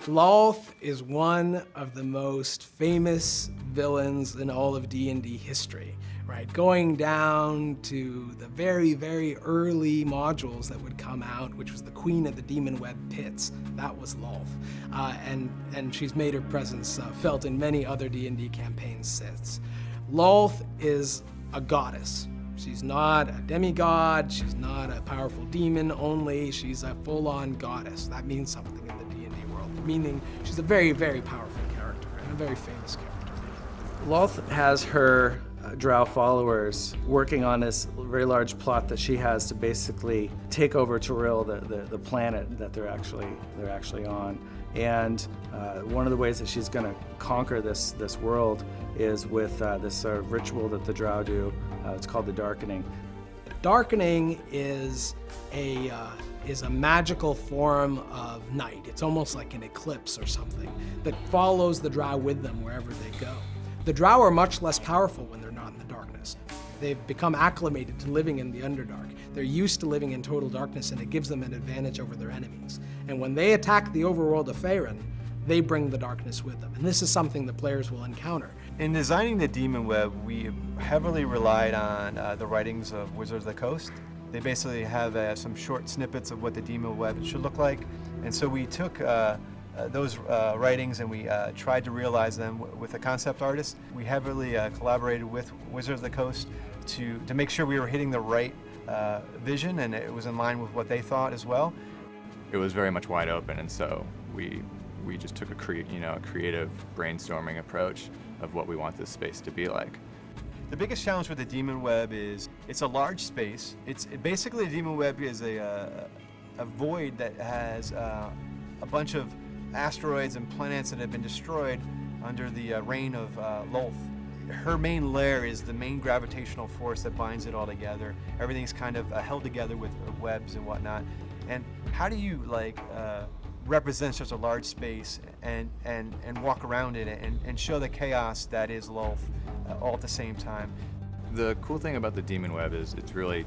Lolth is one of the most famous villains in all of D&D history, right? Going down to the very, very early modules that would come out, which was the Queen of the Demon Web Pits. That was Lolth. And she's made her presence felt in many other D&D campaigns since. Lolth is a goddess. She's not a demigod, she's not a powerful demon only, she's a full-on goddess. That means something in the D&D world, meaning she's a very, very powerful character and a very famous character. Lolth has her drow followers working on this very large plot that she has to basically take over Toril, the planet that they're actually on. And one of the ways that she's going to conquer this world is with this ritual that the drow do. It's called the Darkening. Darkening is a magical form of night. It's almost like an eclipse or something that follows the drow with them wherever they go. The drow are much less powerful when they're not in the darkness. They've become acclimated to living in the Underdark. They're used to living in total darkness, and it gives them an advantage over their enemies. And when they attack the overworld of Faerun, they bring the darkness with them. And this is something the players will encounter. In designing the Demon Web, we heavily relied on the writings of Wizards of the Coast. They basically have some short snippets of what the Demon Web should look like. And so we took those writings and we tried to realize them with a concept artist. We heavily collaborated with Wizards of the Coast to make sure we were hitting the right vision, and it was in line with what they thought as well. It was very much wide open, and so we just took a creative brainstorming approach of what we want this space to be like. The biggest challenge with the Demon Web is it's a large space. Basically, the Demon Web is a void that has a bunch of asteroids and planets that have been destroyed under the reign of Lolth. Her main lair is the main gravitational force that binds it all together. Everything's kind of held together with webs and whatnot. And how do you represent such a large space and walk around it and show the chaos that is Lolth all at the same time? The cool thing about the Demon Web is it's really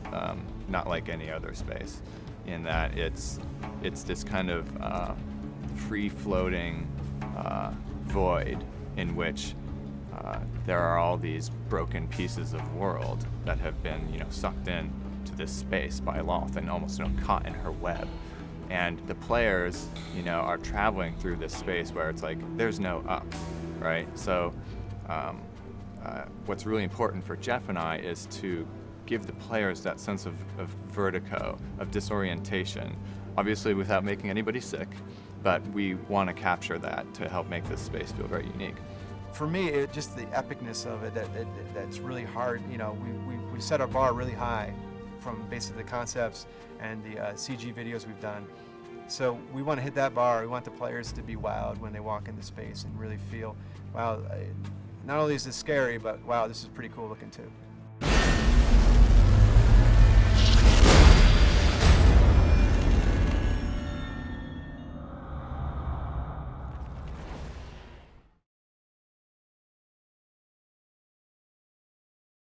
not like any other space, in that it's this kind of free-floating void in which there are all these broken pieces of world that have been, sucked in to this space by Lolth and almost, caught in her web. And the players, are traveling through this space where it's like there's no up, right? So what's really important for Jeff and I is to give the players that sense of vertigo, of disorientation, obviously without making anybody sick, but we want to capture that to help make this space feel very unique. For me, just the epicness of it, that's really hard. We set our bar really high from basically the concepts and the CG videos we've done. So we want to hit that bar. We want the players to be wowed when they walk into space and really feel, wow, not only is this scary, but wow, this is pretty cool looking too.